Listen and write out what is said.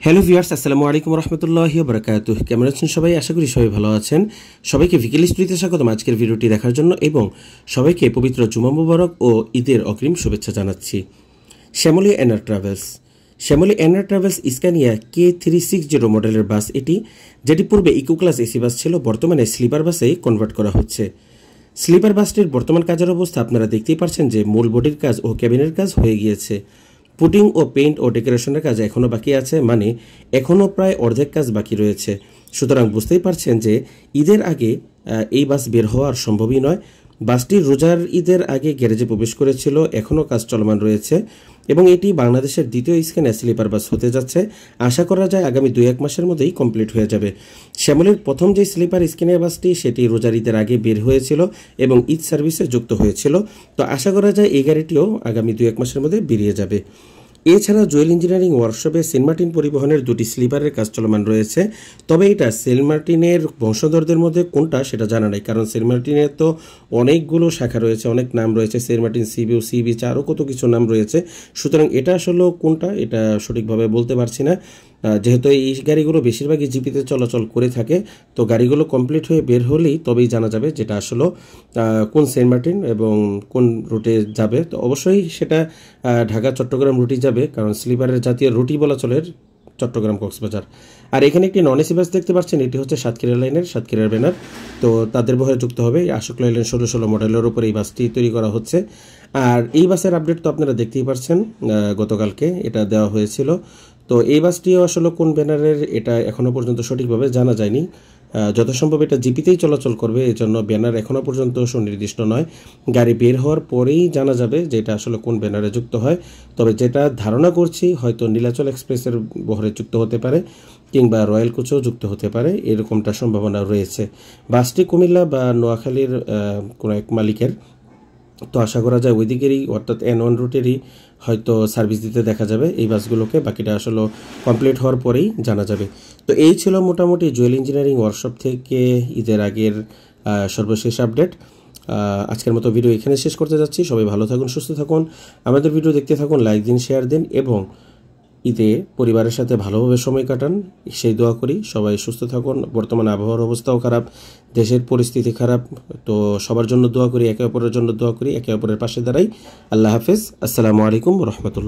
Hello viewers, আসসালামু আলাইকুম রহমতুল্লাহি ওয়া বারাকাতুহু। কেমন আছেন সবাই? আশা করি সবাই ভালো আছেন। সবাইকে ভিকেল স্টুডিওতে স্বাগতম আজকের ভিডিওটি দেখার জন্য এবং সবাইকে পবিত্র জুমা মুবারক ও ঈদের অগ্রিম শুভেচ্ছা জানাচ্ছি। Shyamoli NR travels. Shyamoli NR travels Scania K360 মডেলের বাস এটি, যেটি পূর্বে ইকো ক্লাস এসি বাস ছিল, বর্তমানে স্লিপার বাসে কনভার্ট করা হচ্ছে। স্লিপার বাসটির বর্তমান কাজের অবস্থা আপনারা দেখতেই পারছেন যে মূল বডির কাজ ও ক্যাবিনের কাজ হয়ে গিয়েছে। পুটিং ও পেইন্ট ও ডেকোরেশনের কাজ এখনও বাকি আছে, মানে এখনও প্রায় অর্ধেক কাজ বাকি রয়েছে। সুতরাং বুঝতেই পারছেন যে ঈদের আগে এই বাস বের হওয়ার সম্ভবই নয়। বাসটি রোজার ঈদের আগে গ্যারেজে প্রবেশ করেছিল, এখনও কাজ চলমান রয়েছে এবং এটি বাংলাদেশের দ্বিতীয় স্ক্যানে স্লিপার বাস হতে যাচ্ছে। আশা করা যায় আগামী 2-1 মাসের মধ্যেই কমপ্লিট হয়ে যাবে। শ্যামলীর প্রথম যে স্লিপার স্ক্যানের বাসটি সেটি রোজার ঈদের আগে বের হয়েছিল এবং ঈদ সার্ভিসে যুক্ত হয়েছিল। তো আশা করা যায় এই গাড়িটিও আগামী 2-1 মাসের মধ্যে বেরিয়ে যাবে। এছাড়া জুয়েল ইঞ্জিনিয়ারিং ওয়ার্কশপে সেন্ট মার্টিন পরিবহনের 2টি স্লিপারের কাজ চলমান রয়েছে। তবে এটা সেন্ট মার্টিনের বংশধরদের মধ্যে কোনটা সেটা জানা নাই, কারণ সেন্ট মার্টিনের তো অনেকগুলো শাখা রয়েছে, অনেক নাম রয়েছে, saint Martin sea view, sea beach, আরও কত কিছু নাম রয়েছে। সুতরাং এটা আসলে কোনটা এটা সঠিকভাবে বলতে পারছি না। যেহেতু এই গাড়িগুলো বেশিরভাগই জিপিতে চলাচল করে থাকে, তো গাড়িগুলো কমপ্লিট হয়ে বের হলেই তবেই জানা যাবে যেটা আসলে কোন সেন্ট মার্টিন এবং কোন রুটে যাবে। তো অবশ্যই সেটা ঢাকা চট্টগ্রাম রুটই যাবে, কারণ স্লিপারের জাতীয় রুটই বলা চলে চট্টগ্রাম কক্সবাজার। আর এখানে একটি নন এসি বাস দেখতে পাচ্ছেন, এটি হচ্ছে সাতক্ষীরা লাইনের সাতক্ষীরার ব্যানার। তো তাদের বহরে যুক্ত হবে আশোক লাইনের 16 মডেলের উপর এই বাসটি তৈরি করা হচ্ছে। আর এই বাসের আপডেট তো আপনারা দেখতেই পাচ্ছেন, গতকালকে এটা দেওয়া হয়েছিল। তো এই বাসটিও আসলে কোন ব্যানারের এটা এখনও পর্যন্ত সঠিকভাবে জানা যায়নি। যথাসম্ভব এটা জিপিতেই চলাচল করবে, এই জন্য ব্যানার এখনও পর্যন্ত সুনির্দিষ্ট নয়। গাড়ি বের হওয়ার পরেই জানা যাবে যে এটা আসলে কোন ব্যানারে যুক্ত হয়। তবে যেটা ধারণা করছি হয়তো নীলাচল এক্সপ্রেসের বহরে যুক্ত হতে পারে কিংবা রয়্যাল কোচেও যুক্ত হতে পারে, এরকমটা সম্ভাবনা রয়েছে। বাসটি কুমিল্লা বা নোয়াখালীর কোনো এক মালিকের। তো আশা করা যায় ওই দিকেরই, অর্থাৎ N1 রুটেরই হয়তো সার্ভিস দিতে দেখা যাবে এই বাসগুলোকে। বাকিটা আসলে কমপ্লিট হওয়ার পরেই জানা যাবে। তো এই ছিল মোটামুটি জুয়েল ইঞ্জিনিয়ারিং ওয়ার্কশপ থেকে ঈদের আগের সর্বশেষ আপডেট। আজকের মতো ভিডিও এখানে শেষ করতে যাচ্ছি। সবাই ভালো থাকুন, সুস্থ থাকুন, আমাদের ভিডিও দেখতে থাকুন, লাইক দিন, শেয়ার দিন এবং ঈদে পরিবারের সাথে ভালোভাবে সময় কাটান, সেই দোয়া করি। সবাই সুস্থ থাকুন। বর্তমানে আবহাওয়ার অবস্থাও খারাপ, দেশের পরিস্থিতি খারাপ, তো সবার জন্য দোয়া করি, একে অপরের জন্য দোয়া করি, একে অপরের পাশে দাঁড়াই। আল্লাহ হাফেজ, আসসালামু আলাইকুম রহমতুল্লাহ।